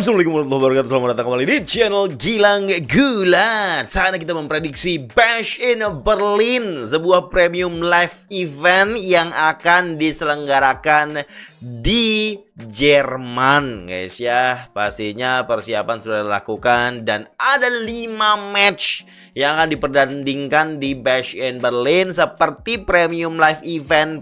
Assalamualaikum warahmatullahi wabarakatuh. Selamat datang kembali di channel Gilang Gulat. Saatnya kita memprediksi Bash in Berlin, sebuah premium live event yang akan diselenggarakan di Jerman, guys ya. Pastinya persiapan sudah dilakukan dan ada 5 match yang akan dipertandingkan di Bash in Berlin seperti premium live event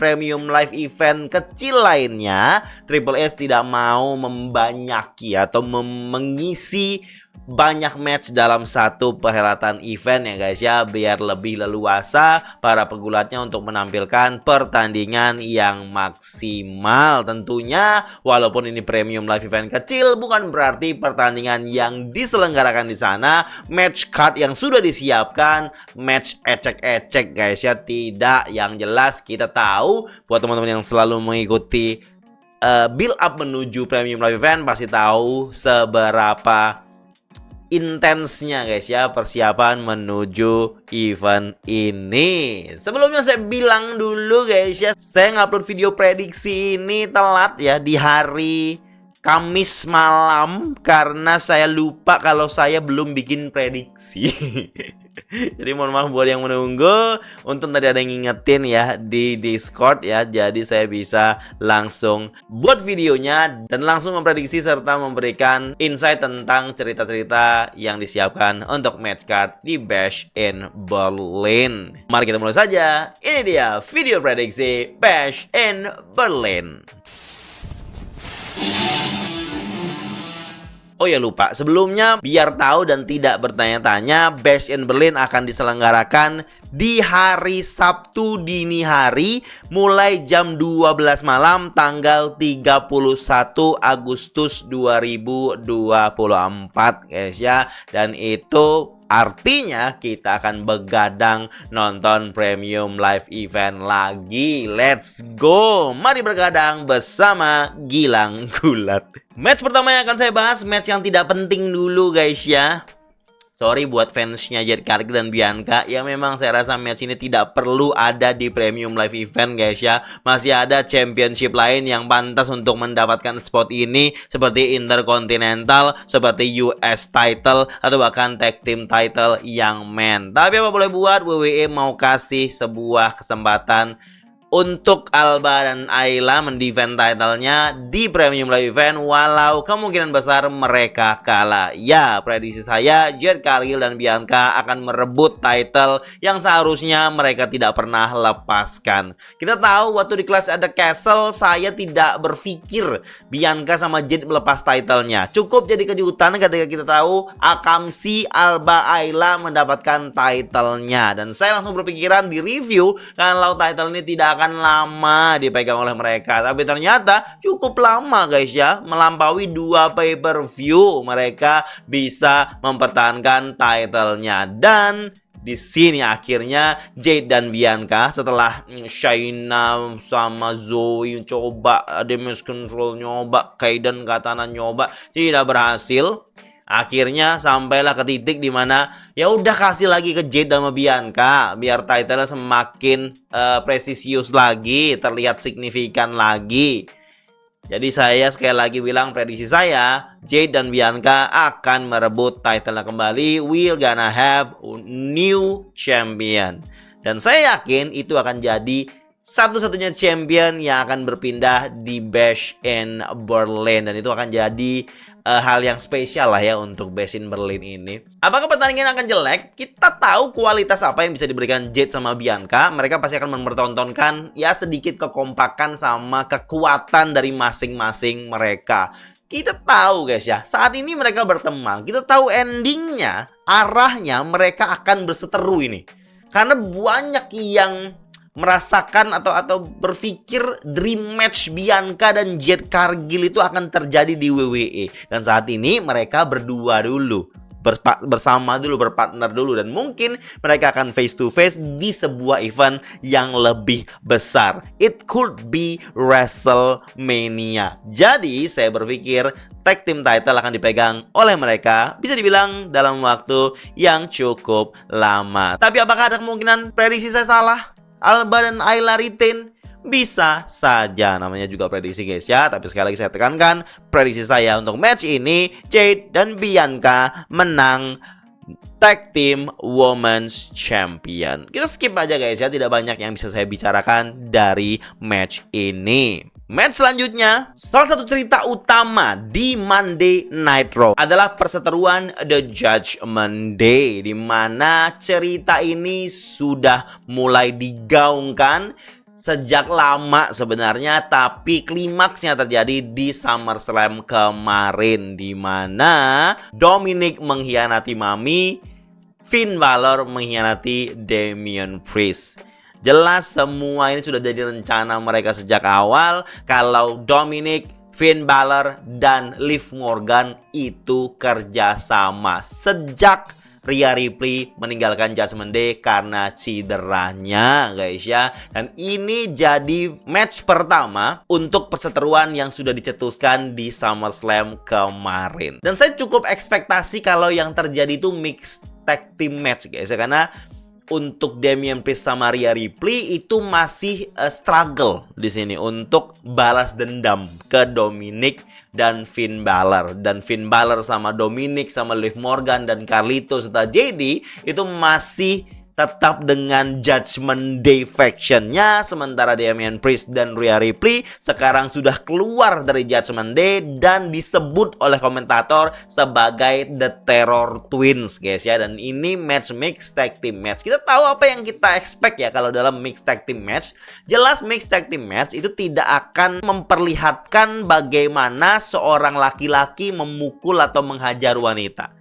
kecil lainnya. Triple H tidak mau membanyaki atau mengisi banyak match dalam satu perhelatan event ya guys ya, biar lebih leluasa para pegulatnya untuk menampilkan pertandingan yang maksimal. Tentunya walaupun ini premium live event kecil, bukan berarti pertandingan yang diselenggarakan di sana match card yang sudah disiapkan match ecek-ecek guys ya. Tidak, yang jelas kita tahu buat teman-teman yang selalu mengikuti build up menuju premium live event pasti tahu seberapa intensnya guys ya persiapan menuju event ini. Sebelumnya saya bilang dulu guys ya, saya ngupload video prediksi ini telat ya di hari Kamis malam karena saya lupa kalau saya belum bikin prediksi. Jadi mohon maaf buat yang menunggu. Untung tadi ada yang ngingetin ya di Discord ya. Jadi saya bisa langsung buat videonya dan langsung memprediksi serta memberikan insight tentang cerita-cerita yang disiapkan untuk match card di Bash in Berlin. Mari kita mulai saja. Ini dia video prediksi Bash in Berlin. Oh ya lupa, sebelumnya biar tahu dan tidak bertanya-tanya, Bash in Berlin akan diselenggarakan di hari Sabtu dini hari mulai jam 12 malam tanggal 31 Agustus 2024 guys ya. Dan itu artinya kita akan begadang nonton premium live event lagi. Let's go. Mari bergadang bersama Gilang Gulat. Match pertama yang akan saya bahas, match yang tidak penting dulu guys ya. Sorry buat fansnya Jade Cargill dan Bianca, ya memang saya rasa match ini tidak perlu ada di premium live event guys ya. Masih ada championship lain yang pantas untuk mendapatkan spot ini, seperti Intercontinental, seperti US title, atau bahkan tag team title yang men. Tapi apa boleh buat, WWE mau kasih sebuah kesempatan untuk Alba dan Ayla mendefend title-nya di premium live event walau kemungkinan besar mereka kalah. Ya, prediksi saya Jade Cargill dan Bianca akan merebut title yang seharusnya mereka tidak pernah lepaskan. Kita tahu waktu di Clash at the Castle saya tidak berpikir Bianca sama Jade melepas title-nya. Cukup jadi kejutan ketika kita tahu Akamsi, Alba, Ayla mendapatkan title-nya. Dan saya langsung berpikiran di review kalau title ini tidak akan lama dipegang oleh mereka, tapi ternyata cukup lama guys ya, melampaui 2 pay-per-view mereka bisa mempertahankan title-nya. Dan di sini akhirnya Jade dan Bianca setelah Shayna sama Zoe coba, Damage Control nyoba, Kaiden Katana nyoba, tidak berhasil. Akhirnya sampailah ke titik dimana ya udah kasih lagi ke Jade sama Bianca biar title semakin presisius lagi, terlihat signifikan lagi. Jadi saya sekali lagi bilang prediksi saya Jade dan Bianca akan merebut title kembali. We're gonna have a new champion. Dan saya yakin itu akan jadi satu-satunya champion yang akan berpindah di Bash in Berlin. Dan itu akan jadi hal yang spesial lah ya untuk Bash in Berlin ini. Apakah pertandingan akan jelek? Kita tahu kualitas apa yang bisa diberikan Jade sama Bianca. Mereka pasti akan mempertontonkan ya sedikit kekompakan sama kekuatan dari masing-masing mereka. Kita tahu guys ya, saat ini mereka berteman. Kita tahu endingnya, arahnya mereka akan berseteru ini. Karena banyak yang merasakan atau berpikir dream match Bianca dan Jade Cargill itu akan terjadi di WWE. Dan saat ini mereka berdua dulu, bersama dulu, berpartner dulu, dan mungkin mereka akan face to face di sebuah event yang lebih besar. It could be WrestleMania. Jadi saya berpikir tag team title akan dipegang oleh mereka, bisa dibilang dalam waktu yang cukup lama. Tapi apakah ada kemungkinan prediksi saya salah? Alba dan Ayla retain? Bisa saja, namanya juga prediksi guys ya. Tapi sekali lagi saya tekankan, prediksi saya untuk match ini Jade dan Bianca menang Tag Team Women's Champion. Kita skip aja guys ya, tidak banyak yang bisa saya bicarakan dari match ini. Match selanjutnya, salah satu cerita utama di Monday Night Raw adalah perseteruan The Judgment Day, di mana cerita ini sudah mulai digaungkan sejak lama sebenarnya, tapi klimaksnya terjadi di SummerSlam kemarin, di mana Dominic mengkhianati Mami, Finn Balor mengkhianati Damian Priest. Jelas semua ini sudah jadi rencana mereka sejak awal, kalau Dominic, Finn Balor, dan Liv Morgan itu kerjasama sejak Rhea Ripley meninggalkan Judgment Day karena cederanya guys ya. Dan ini jadi match pertama untuk perseteruan yang sudah dicetuskan di SummerSlam kemarin. Dan saya cukup ekspektasi kalau yang terjadi itu mixed tag team match guys ya, karena untuk Damian Priest sama Rhea Ripley itu masih struggle di sini untuk balas dendam ke Dominic dan Finn Balor. Dan Finn Balor sama Dominic sama Liv Morgan dan Carlito serta JD itu masih tetap dengan Judgment Day faction-nya, sementara Damian Priest dan Rhea Ripley sekarang sudah keluar dari Judgment Day dan disebut oleh komentator sebagai The Terror Twins guys ya. Dan ini match mixed tag team match. Kita tahu apa yang kita expect ya kalau dalam mixed tag team match. Jelas mixed tag team match itu tidak akan memperlihatkan bagaimana seorang laki-laki memukul atau menghajar wanita.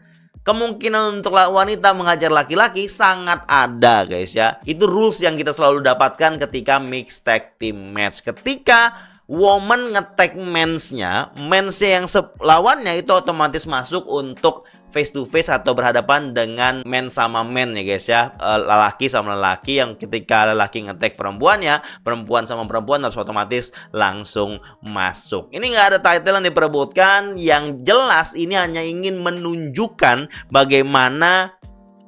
Kemungkinan untuk wanita mengajar laki-laki sangat ada guys ya. Itu rules yang kita selalu dapatkan ketika mixed tag team match. Ketika woman nge-tag mensnya yang lawannya itu otomatis masuk untuk face to face atau berhadapan dengan men sama men ya guys ya. Lelaki sama lelaki, yang ketika lelaki nge-tag perempuannya, perempuan sama perempuan harus otomatis langsung masuk. Ini nggak ada title yang diperebutkan, yang jelas ini hanya ingin menunjukkan bagaimana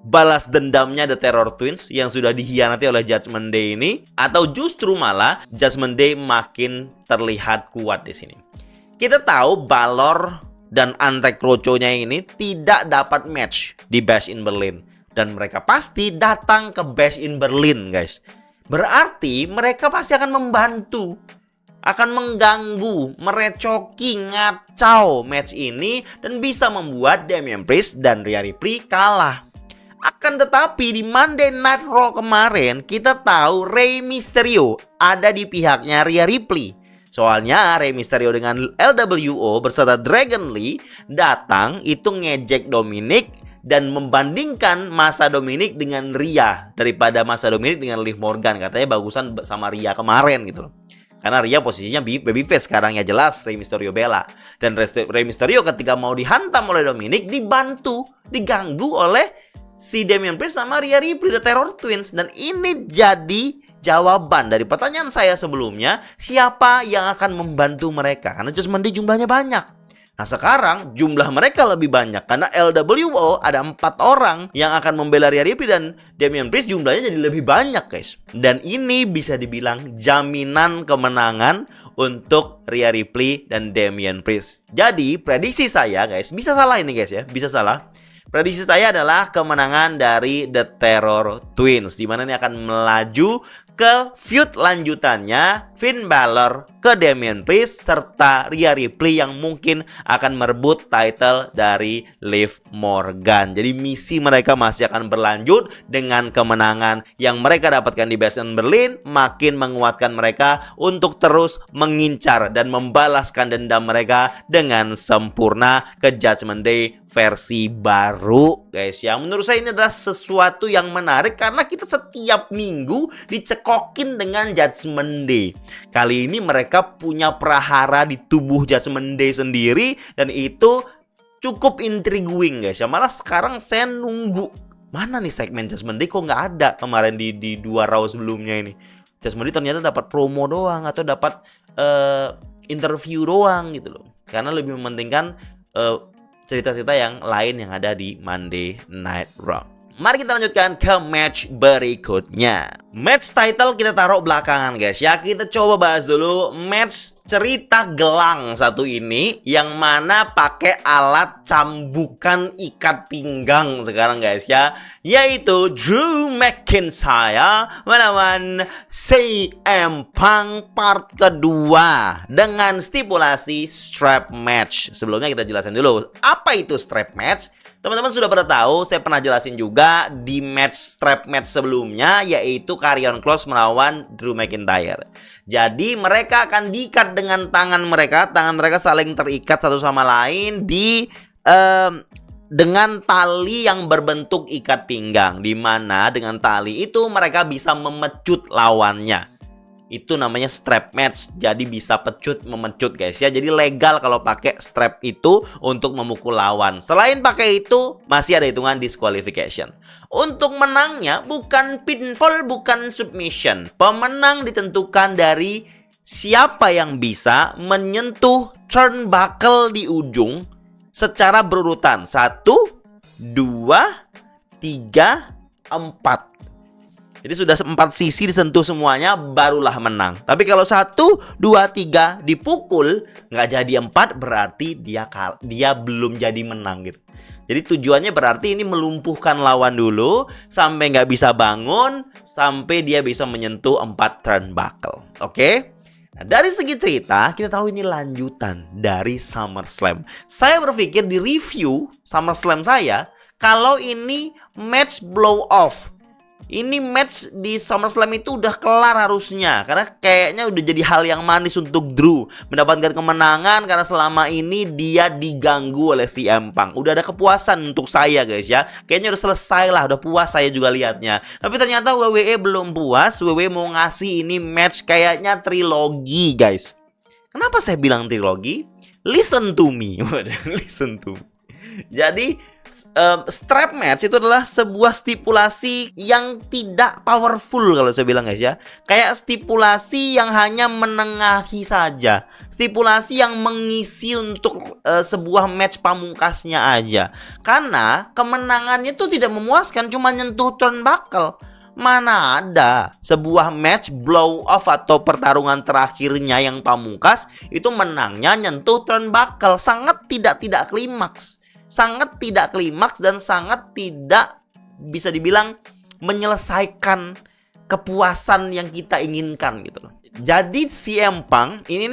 balas dendamnya The Terror Twins yang sudah dikhianati oleh Judgment Day ini, atau justru malah Judgment Day makin terlihat kuat di sini. Kita tahu Balor dan Antek Roco-nya ini tidak dapat match di Bash in Berlin, dan mereka pasti datang ke Bash in Berlin guys. Berarti mereka pasti akan membantu, akan mengganggu, merecoki, ngacau match ini, dan bisa membuat Damian Priest dan Rhea Ripley kalah. Akan tetapi di Monday Night Raw kemarin kita tahu Rey Mysterio ada di pihaknya Rhea Ripley. Soalnya Rey Mysterio dengan LWO beserta Dragon Lee datang itu ngejek Dominic dan membandingkan masa Dominic dengan Rhea daripada masa Dominic dengan Liv Morgan. Katanya bagusan sama Rhea kemarin gitu loh. Karena Rhea posisinya babyface, sekarang ya jelas Rey Mysterio bela. Dan Rey Mysterio ketika mau dihantam oleh Dominic dibantu, diganggu oleh si Damian Priest sama Rhea Ripley, The Terror Twins. Dan ini jadi jawaban dari pertanyaan saya sebelumnya, siapa yang akan membantu mereka? Karena Judgment Day jumlahnya banyak. Nah sekarang jumlah mereka lebih banyak karena LWO ada 4 orang yang akan membela Rhea Ripley dan Damian Priest, jumlahnya jadi lebih banyak guys. Dan ini bisa dibilang jaminan kemenangan untuk Rhea Ripley dan Damian Priest. Jadi prediksi saya guys, bisa salah ini guys ya, bisa salah. Prediksi saya adalah kemenangan dari The Terror Twins, di mana ini akan melaju ke feud lanjutannya Finn Balor ke Damian Priest serta Rhea Ripley yang mungkin akan merebut title dari Liv Morgan. Jadi misi mereka masih akan berlanjut dengan kemenangan yang mereka dapatkan di Bash in Berlin, makin menguatkan mereka untuk terus mengincar dan membalaskan dendam mereka dengan sempurna ke Judgment Day versi baru guys ya. Menurut saya ini adalah sesuatu yang menarik karena kita setiap minggu dicekokin dengan Judgment Day. Kali ini mereka punya prahara di tubuh Judgment Day sendiri, dan itu cukup intriguing guys ya. Malah sekarang saya nunggu mana nih segmen Judgment Day, kok nggak ada kemarin di 2 Raw sebelumnya ini. Judgment Day ternyata dapat promo doang atau dapat interview doang gitu loh, karena lebih mementingkan cerita-cerita yang lain yang ada di Monday Night Raw. Mari kita lanjutkan ke match berikutnya. Match title kita taruh belakangan guys ya. Kita coba bahas dulu match cerita gelang satu ini, yang mana pakai alat cambukan ikat pinggang sekarang guys ya, yaitu Drew McIntyre melawan CM Punk part kedua dengan stipulasi strap match. Sebelumnya kita jelasin dulu apa itu strap match. Teman-teman sudah pada tahu, saya pernah jelasin juga di match strap match sebelumnya, yaitu Karrion Kross melawan Drew McIntyre. Jadi mereka akan diikat dengan tangan mereka saling terikat satu sama lain dengan tali yang berbentuk ikat pinggang, di mana dengan tali itu mereka bisa memecut lawannya. Itu namanya strap match. Jadi bisa pecut memecut guys ya. Jadi legal kalau pakai strap itu untuk memukul lawan. Selain pakai itu, masih ada hitungan disqualification. Untuk menangnya bukan pinfall, bukan submission. Pemenang ditentukan dari siapa yang bisa menyentuh turnbuckle di ujung secara berurutan. 1, 2, 3, 4. Jadi sudah 4 sisi disentuh semuanya, barulah menang. Tapi kalau 1, 2, 3 dipukul, nggak jadi 4, berarti dia belum jadi menang gitu. Jadi tujuannya berarti ini melumpuhkan lawan dulu, sampai nggak bisa bangun, sampai dia bisa menyentuh 4 turnbuckle. Oke? Nah, dari segi cerita, kita tahu ini lanjutan dari SummerSlam. Saya berpikir di review SummerSlam saya, kalau ini match blow off, ini match di SummerSlam itu udah kelar harusnya, karena kayaknya udah jadi hal yang manis untuk Drew mendapatkan kemenangan karena selama ini dia diganggu oleh CM Punk. Udah ada kepuasan untuk saya guys ya. Kayaknya udah selesai lah, udah puas saya juga lihatnya. Tapi ternyata WWE belum puas. WWE mau ngasih ini match kayaknya trilogi guys. Kenapa saya bilang trilogi? Listen to me. Listen to me. Jadi strap match itu adalah sebuah stipulasi yang tidak powerful kalau saya bilang guys ya. Kayak stipulasi yang hanya menengahi saja. Stipulasi yang mengisi untuk sebuah match pamungkasnya aja. Karena kemenangannya itu tidak memuaskan, cuma nyentuh turnbuckle. Mana ada sebuah match blow off atau pertarungan terakhirnya yang pamungkas itu menangnya nyentuh turnbuckle. Sangat tidak klimaks. Sangat tidak klimaks dan sangat tidak bisa dibilang menyelesaikan kepuasan yang kita inginkan gitu loh. Jadi CM Punk ini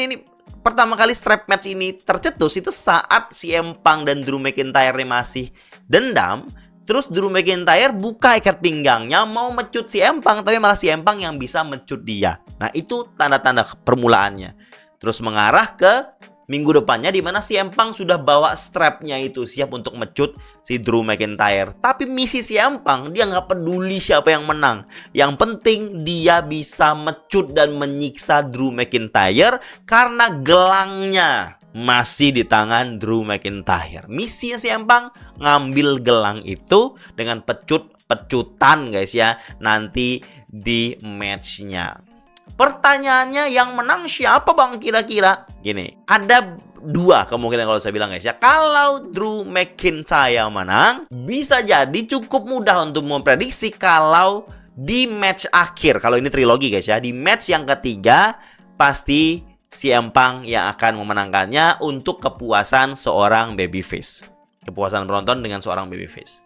pertama kali strap match ini tercetus itu saat CM Punk dan Drew McIntyre masih dendam. Terus Drew McIntyre buka ikat pinggangnya mau mecut CM Punk, tapi malah CM Punk yang bisa mecut dia. Nah itu tanda-tanda permulaannya. Terus mengarah ke minggu depannya, di mana CM Punk sudah bawa strapnya itu siap untuk mecut si Drew McIntyre. Tapi misi CM Punk, dia nggak peduli siapa yang menang. Yang penting dia bisa mecut dan menyiksa Drew McIntyre karena gelangnya masih di tangan Drew McIntyre. Misinya CM Punk ngambil gelang itu dengan pecut-pecutan guys ya, nanti di matchnya. Pertanyaannya, yang menang siapa bang kira-kira? Gini, ada 2 kemungkinan kalau saya bilang guys ya. Kalau Drew McIntyre menang, bisa jadi cukup mudah untuk memprediksi kalau di match akhir, kalau ini trilogi guys ya, di match yang ketiga pasti CM Punk yang akan memenangkannya untuk kepuasan seorang babyface. Kepuasan penonton dengan seorang babyface.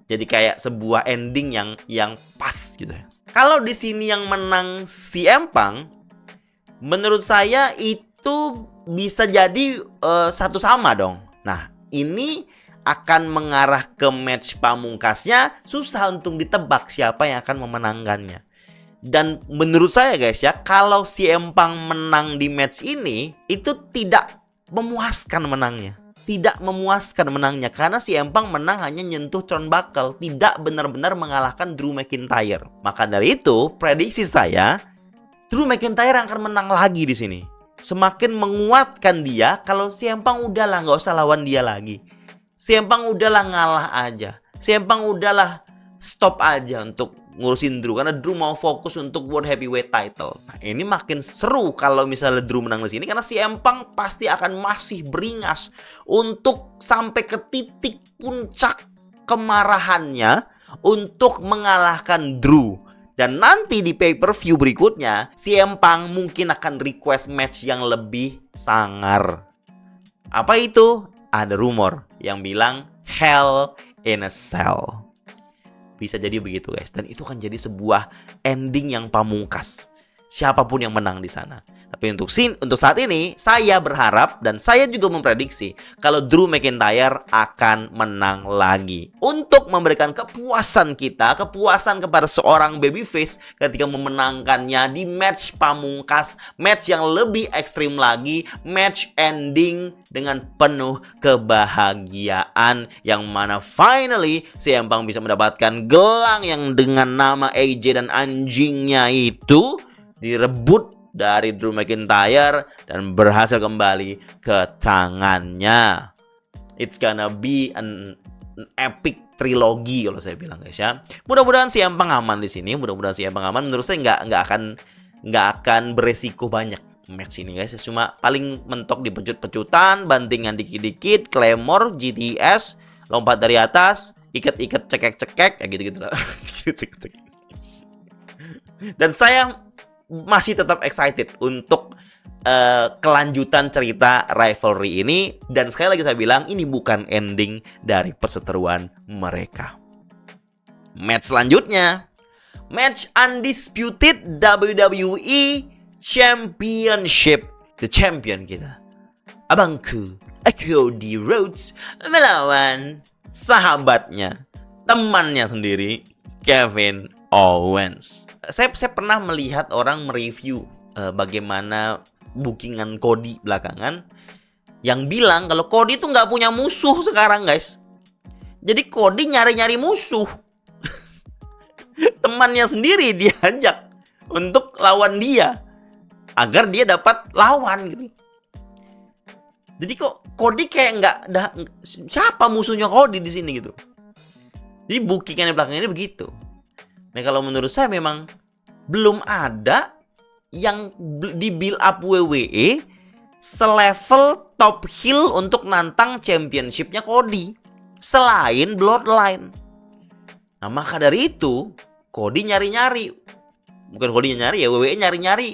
Jadi kayak sebuah ending yang pas gitu ya. Kalau di sini yang menang CM Punk, menurut saya itu bisa jadi satu sama dong. Nah, ini akan mengarah ke match pamungkasnya, susah untuk ditebak siapa yang akan memenangkannya. Dan menurut saya guys ya, kalau CM Punk menang di match ini, itu tidak memuaskan menangnya. Tidak memuaskan menangnya karena CM Punk menang hanya nyentuh turnbuckle, tidak benar-benar mengalahkan Drew McIntyre. Maka dari itu, prediksi saya Drew McIntyre akan menang lagi di sini. Semakin menguatkan dia kalau CM Punk udahlah nggak usah lawan dia lagi. CM Punk udahlah ngalah aja. CM Punk udahlah stop aja untuk ngurusin Drew karena Drew mau fokus untuk World Heavyweight title. Nah, ini makin seru kalau misalnya Drew menang di sini karena CM Punk pasti akan masih beringas untuk sampai ke titik puncak kemarahannya untuk mengalahkan Drew. Dan nanti di pay-per-view berikutnya, CM Punk mungkin akan request match yang lebih sangar. Apa itu? Ada rumor yang bilang Hell in a Cell. Bisa jadi begitu guys. Dan itu akan jadi sebuah ending yang pamungkas. Siapapun yang menang di sana. Tapi untuk saat ini, saya berharap dan saya juga memprediksi kalau Drew McIntyre akan menang lagi. Untuk memberikan kepuasan kepada seorang babyface ketika memenangkannya di match pamungkas, match yang lebih ekstrim lagi, match ending dengan penuh kebahagiaan yang mana finally CM Punk bisa mendapatkan gelang yang dengan nama AJ dan anjingnya itu direbut dari Drew McIntyre dan berhasil kembali ke tangannya. It's gonna be an epic trilogy kalau saya bilang guys ya. Mudah-mudahan CM Punk aman di sini. Mudah-mudahan CM Punk aman. Menurut saya nggak akan beresiko banyak match ini guys. Cuma paling mentok di pecut-pecutan, bantingan dikit-dikit, Claymore, GTS, lompat dari atas, ikat-ikat cekek-cekek, kayak gitu-gitu lah. Dan saya masih tetap excited untuk kelanjutan cerita rivalry ini. Dan sekali lagi saya bilang, ini bukan ending dari perseteruan mereka. Match selanjutnya, match undisputed WWE Championship. The champion kita, abangku Cody Rhodes, melawan sahabatnya, temannya sendiri, Kevin Owens. Saya pernah melihat orang mereview bagaimana bookingan Cody belakangan, yang bilang kalau Cody itu nggak punya musuh sekarang guys. Jadi Cody nyari-nyari musuh. Temannya sendiri diajak untuk lawan dia agar dia dapat lawan gitu. Jadi kok Cody kayak nggak ada siapa musuhnya Cody di sini gitu. Jadi bookingan di belakang ini begitu. Nah kalau menurut saya memang belum ada yang di build up WWE selevel top heel untuk nantang championshipnya Cody selain Bloodline. Nah maka dari itu Cody nyari-nyari, bukan Cody nyari ya, WWE nyari-nyari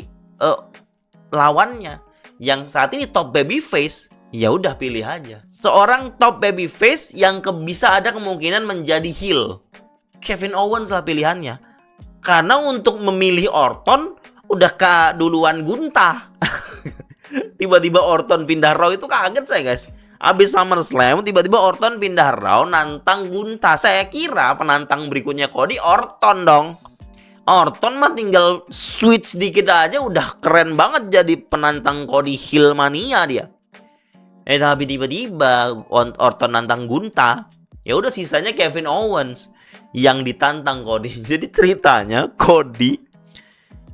lawannya yang saat ini top babyface. Ya udah pilih aja seorang top babyface yang bisa ada kemungkinan menjadi heel. Kevin Owens lah pilihannya. Karena untuk memilih Orton udah duluan Guntah. Tiba-tiba Orton pindah Raw itu kaget saya guys. Abis SummerSlam tiba-tiba Orton pindah Raw nantang Guntah. Saya kira penantang berikutnya Cody Orton dong. Orton mah tinggal switch dikit aja udah keren banget jadi penantang Cody heel mania dia. Tapi tiba-tiba Orton nantang Guntah. Ya udah sisanya Kevin Owens yang ditantang Cody. Jadi ceritanya Cody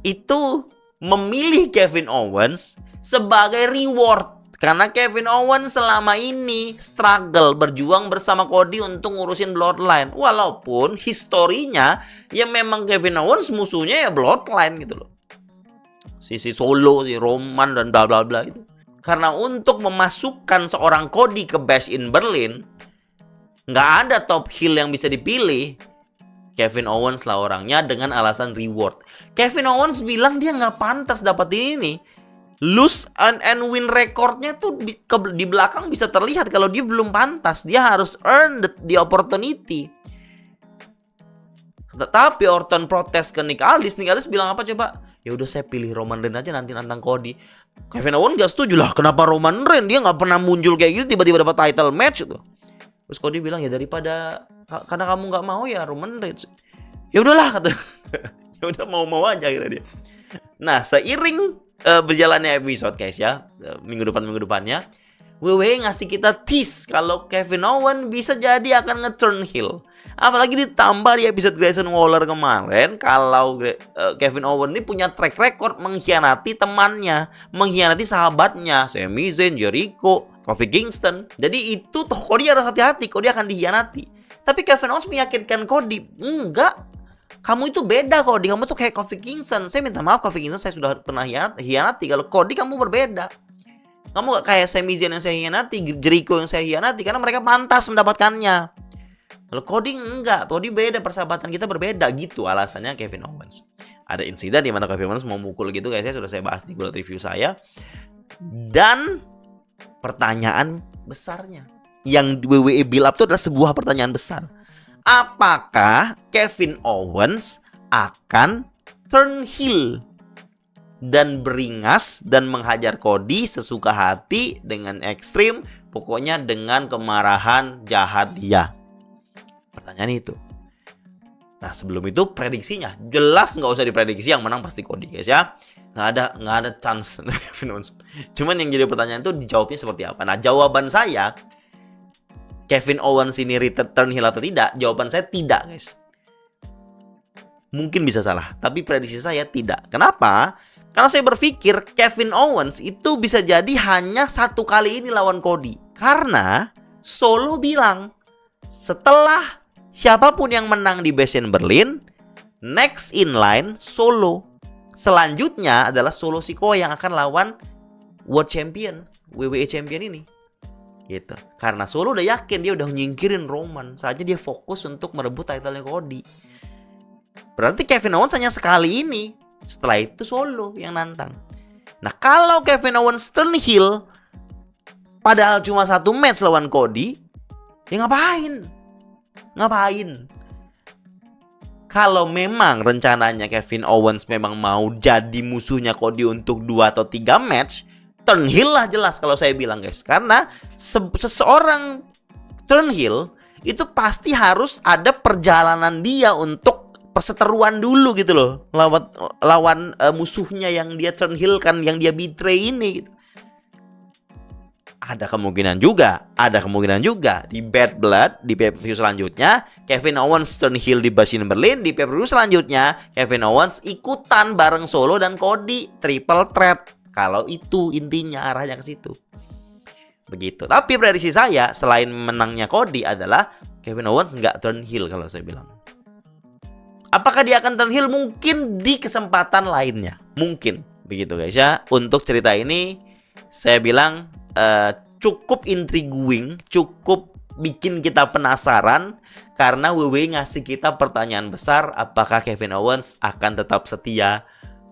itu memilih Kevin Owens sebagai reward karena Kevin Owens selama ini struggle berjuang bersama Cody untuk ngurusin Bloodline. Walaupun historinya ya memang Kevin Owens musuhnya ya Bloodline gitu loh. Si Solo, si Roman dan bla bla bla itu. Karena untuk memasukkan seorang Cody ke Bash in Berlin nggak ada top heel yang bisa dipilih. Kevin Owens lah orangnya dengan alasan reward. Kevin Owens bilang dia nggak pantas dapat ini. Lose and win recordnya tuh di belakang bisa terlihat kalau dia belum pantas. Dia harus earn the opportunity. Tapi Orton protes ke Nick Aldis. Nick Aldis bilang apa coba? Ya udah saya pilih Roman Reigns aja nanti nantang Cody. Kevin Owens gak setuju lah. Kenapa Roman Reigns? Dia nggak pernah muncul kayak gitu tiba-tiba dapat title match tuh. Terus Cody bilang ya daripada karena kamu nggak mau ya Roman Reigns. Ya udahlah kata. Ya udah mau aja kata dia. Nah seiring berjalannya episode guys ya, minggu depannya WWE ngasih kita tease kalau Kevin Owens bisa jadi akan nge-turn heel. Apalagi ditambah di episode Grayson Waller kemarin kalau Kevin Owens ini punya track record mengkhianati temannya, mengkhianati sahabatnya, Sami Zayn, Jericho, Kofi Kingston. Jadi itu tuh Cody harus hati-hati, Cody akan dikhianati. Tapi Kevin Owens meyakinkan Cody, enggak, kamu itu beda Cody, kamu tuh kayak Kofi Kingston. Saya minta maaf Kofi Kingston, saya sudah pernah hianati. Kalau Cody kamu berbeda. Kamu gak kayak Sami Zayn yang saya hianati, Jericho yang saya hianati, karena mereka pantas mendapatkannya. Kalau Cody enggak, Cody beda, persahabatan kita berbeda gitu alasannya Kevin Owens. Ada insiden di mana Kevin Owens mau mukul gitu guys, sudah saya bahas di Bullet Review saya. Dan pertanyaan besarnya yang WWE build up itu adalah sebuah pertanyaan besar. Apakah Kevin Owens akan turn heel dan beringas dan menghajar Cody sesuka hati dengan ekstrim, pokoknya dengan kemarahan jahat dia? Pertanyaan itu. Nah sebelum itu prediksinya jelas nggak usah diprediksi, yang menang pasti Cody guys ya. Nggak ada chance Kevin Owens. Cuman yang jadi pertanyaan itu dijawabnya seperti apa. Nah jawaban saya, Kevin Owens ini return heel atau tidak? Jawaban saya tidak guys. Mungkin bisa salah, tapi prediksi saya tidak. Kenapa? Karena saya berpikir Kevin Owens itu bisa jadi hanya satu kali ini lawan Cody. Karena Solo bilang setelah siapapun yang menang di Bash in Berlin, next in line Solo. Selanjutnya adalah Solo Sikoa yang akan lawan World Champion, WWE Champion ini. Gitu. Karena Solo udah yakin, dia udah nyingkirin Roman. Saatnya dia fokus untuk merebut title-nya Cody. Berarti Kevin Owens hanya sekali ini. Setelah itu Solo yang nantang. Nah kalau Kevin Owens turn heel, padahal cuma satu match lawan Cody, ya ngapain? Kalau memang rencananya Kevin Owens memang mau jadi musuhnya Cody untuk 2 atau 3 match, turn heel lah jelas kalau saya bilang guys. Karena seseorang turn heel itu pasti harus ada perjalanan dia untuk perseteruan dulu gitu loh. Lawan musuhnya yang dia turn heel kan, yang dia betray ini gitu. Ada kemungkinan juga di Bad Blood di pay-per-view selanjutnya Kevin Owens turn heel di Bash in Berlin, di pay-per-view selanjutnya Kevin Owens ikutan bareng Solo dan Cody triple threat. Kalau itu intinya arahnya ke situ. Begitu. Tapi prediksi saya selain menangnya Cody adalah Kevin Owens nggak turn heel kalau saya bilang. Apakah dia akan turn heel? Mungkin di kesempatan lainnya. Mungkin. Begitu guys ya. Untuk cerita ini saya bilang cukup intriguing, cukup bikin kita penasaran karena WWE ngasih kita pertanyaan besar, apakah Kevin Owens akan tetap setia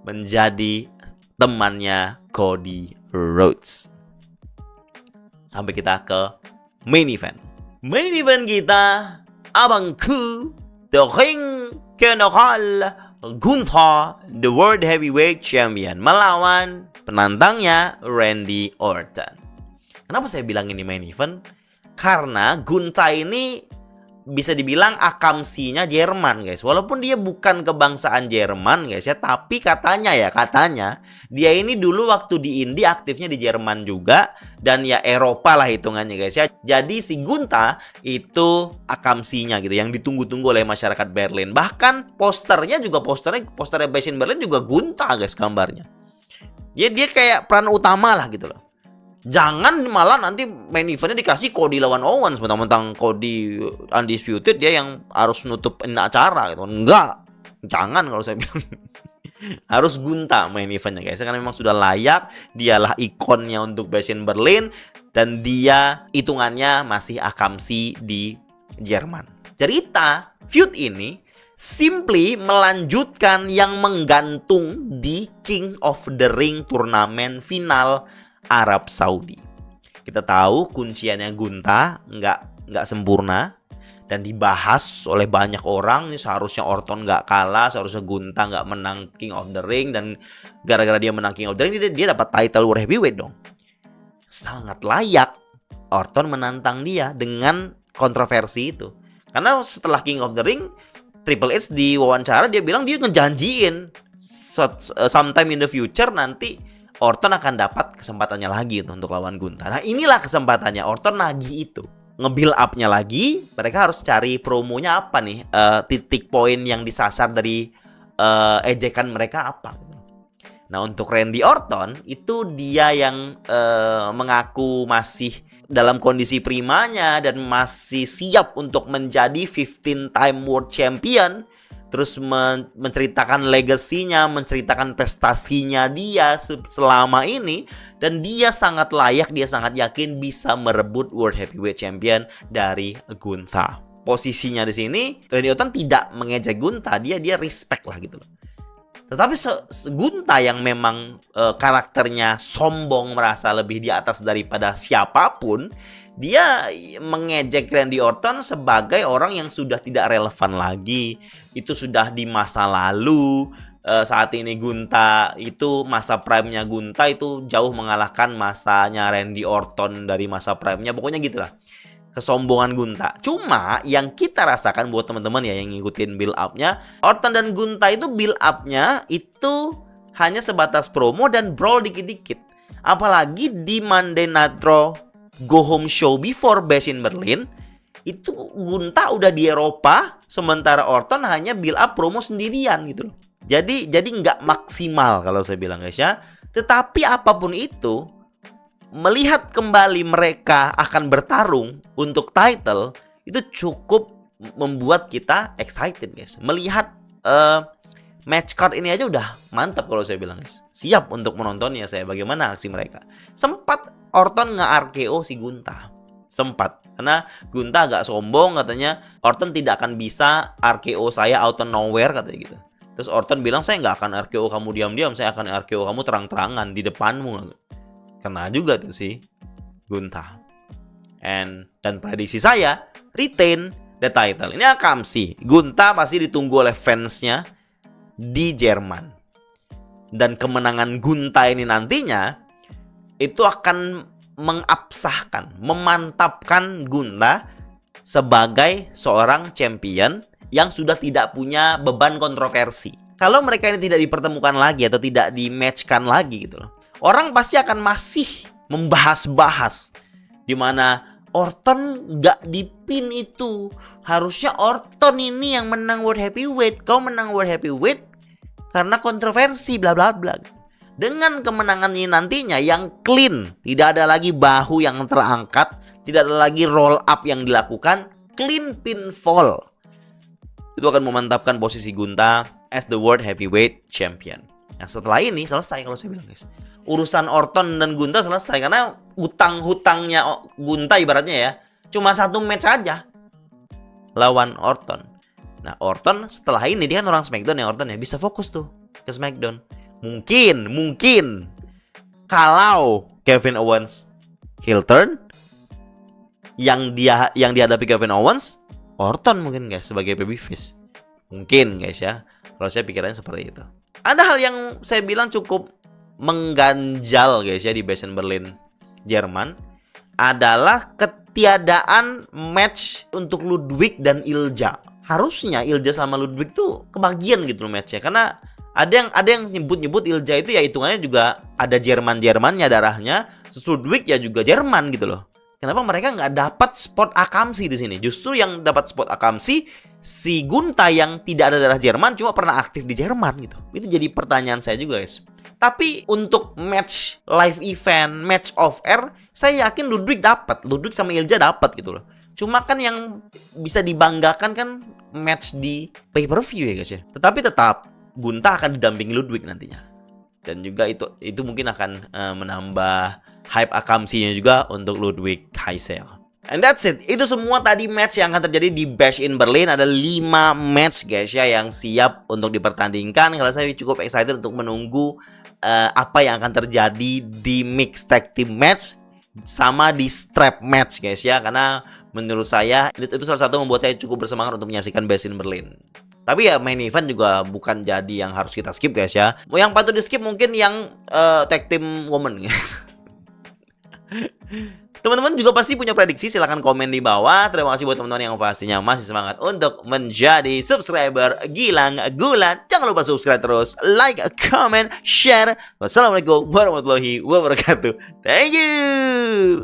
menjadi temannya Cody Rhodes. Sampai kita ke main event. Main event kita, abangku, The Ring General Gunther, the World Heavyweight Champion, melawan penantangnya Randy Orton. Kenapa saya bilang ini main event? Karena Gunther ini bisa dibilang akamsinya Jerman guys. Walaupun dia bukan kebangsaan Jerman guys ya, tapi katanya dia ini dulu waktu di Indie aktifnya di Jerman juga, dan ya Eropa lah hitungannya guys ya. Jadi si Gunther itu akamsinya gitu, yang ditunggu-tunggu oleh masyarakat Berlin. Bahkan posternya Bash in Berlin juga Gunther guys gambarnya. Ya dia kayak peran utama lah gitu loh. Jangan malah nanti main eventnya dikasih Cody lawan Owens, mentang-mentang Cody undisputed dia yang harus nutupin acara gitu. Enggak, jangan kalau saya bilang. Harus Gunther main eventnya guys, karena memang sudah layak. Dialah ikonnya untuk Bash in Berlin, dan dia hitungannya masih akamsi di Jerman. Cerita feud ini simply melanjutkan yang menggantung di King of the Ring turnamen final Arab Saudi. Kita tahu kunciannya Gunther nggak sempurna dan dibahas oleh banyak orang. Ini seharusnya Orton nggak kalah, seharusnya Gunther nggak menang King of the Ring, dan gara-gara dia menang King of the Ring dia dapat title World Heavyweight dong. Sangat layak Orton menantang dia dengan kontroversi itu. Karena setelah King of the Ring, Triple H di wawancara dia bilang dia ngejanjiin sometime in the future nanti Orton akan dapat kesempatannya lagi untuk lawan Gunther. Nah inilah kesempatannya Orton nagih itu. Nge-build up-nya lagi, mereka harus cari promonya apa nih, titik poin yang disasar dari ejekan mereka apa. Nah untuk Randy Orton, itu dia yang mengaku masih dalam kondisi primanya dan masih siap untuk menjadi 15-time World Champion. Terus menceritakan legasinya, menceritakan prestasinya dia selama ini. Dan dia sangat layak, dia sangat yakin bisa merebut World Heavyweight Champion dari Gunther. posisinya di sini, Randy Orton tidak mengejek Gunther, dia respect lah gitu loh. Tetapi Gunther yang memang karakternya sombong, merasa lebih di atas daripada siapapun, dia mengejek Randy Orton sebagai orang yang sudah tidak relevan lagi. Itu sudah di masa lalu. Saat ini Gunther itu masa prime-nya Gunther itu jauh mengalahkan masanya Randy Orton dari masa prime-nya. Pokoknya gitulah. Kesombongan Gunther. Cuma yang kita rasakan buat teman-teman ya yang ngikutin build up-nya, Orton dan Gunther itu build up-nya itu hanya sebatas promo dan brawl dikit-dikit. Apalagi di Monday Night Raw Go Home Show before Bash in Berlin, itu Gunther udah di Eropa, sementara Orton hanya build up promo sendirian gitu loh. Jadi nggak maksimal kalau saya bilang guys ya. Tetapi apapun itu, melihat kembali mereka akan bertarung untuk title, itu cukup membuat kita excited guys. Melihat match card ini aja udah mantap kalau saya bilang guys. Siap untuk menontonnya saya, bagaimana aksi mereka. Sempat Orton nge-RKO si Gunther. Sempat. Karena Gunther agak sombong katanya, Orton tidak akan bisa RKO saya out of nowhere katanya gitu. Terus Orton bilang, saya nggak akan RKO kamu diam-diam, saya akan RKO kamu terang-terangan di depanmu. Kena juga tuh si Gunther. Dan prediksi saya, retain the title. Ini Akamsi. Gunther pasti ditunggu oleh fansnya di Jerman. Dan kemenangan Gunther ini nantinya, itu akan mengabsahkan, memantapkan Gunther sebagai seorang champion yang sudah tidak punya beban kontroversi. Kalau mereka ini tidak dipertemukan lagi atau tidak di-matchkan lagi gitu loh, orang pasti akan masih membahas-bahas di mana Orton nggak dipin itu. Harusnya Orton ini yang menang World Heavyweight. Kau menang World Heavyweight karena kontroversi bla bla bla. Dengan kemenangan ini nantinya yang clean, tidak ada lagi bahu yang terangkat, tidak ada lagi roll up yang dilakukan, clean pinfall. Itu akan memantapkan posisi Gunther as the World Heavyweight Champion. Nah setelah ini selesai kalau saya bilang guys. Urusan Orton dan Gunther selesai. Karena hutang-hutangnya Gunther ibaratnya ya, cuma satu match aja lawan Orton. Nah Orton setelah ini, dia kan orang SmackDown ya Orton ya, bisa fokus tuh ke SmackDown. Mungkin kalau Kevin Owens heel turn, yang dihadapi Kevin Owens, Orton mungkin guys sebagai babyface. Mungkin guys ya. Kalau saya pikirannya seperti itu. Ada hal yang saya bilang cukup mengganjal guys ya di Bash in Berlin Jerman, adalah ketiadaan match untuk Ludwig dan Ilja. Harusnya Ilja sama Ludwig tuh kebagian gitu loh matchnya. Karena ada yang nyebut Ilja itu ya hitungannya juga ada Jermannya darahnya. Terus Ludwig ya juga Jerman gitu loh. Kenapa mereka nggak dapat spot Akamsi di sini? Justru yang dapat spot Akamsi si Gunther yang tidak ada darah Jerman, cuma pernah aktif di Jerman gitu. Itu jadi pertanyaan saya juga guys. Tapi untuk match live event, match of air, saya yakin Ludwig sama Ilja dapat gitu loh. Cuma kan yang bisa dibanggakan kan match di pay per view ya guys ya. Tetapi tetap Gunther akan didampingi Ludwig nantinya. Dan juga itu mungkin akan menambah hype Akamsinya juga untuk Ludwig Kaiser. And that's it. Itu semua tadi match yang akan terjadi di Bash in Berlin. Ada 5 match guys ya yang siap untuk dipertandingkan. Kalau saya cukup excited untuk menunggu apa yang akan terjadi di mixed tag team match sama di strap match guys ya. Karena menurut saya itu salah satu membuat saya cukup bersemangat untuk menyaksikan Bash in Berlin. Tapi ya main event juga bukan jadi yang harus kita skip guys ya. Yang patut di skip mungkin yang tag team woman. Teman-teman juga pasti punya prediksi, silahkan komen di bawah. Terima kasih buat teman-teman yang pastinya masih semangat untuk menjadi subscriber Gilang Gulat. Jangan lupa subscribe terus, like, comment, share. Wassalamualaikum warahmatullahi wabarakatuh. Thank you.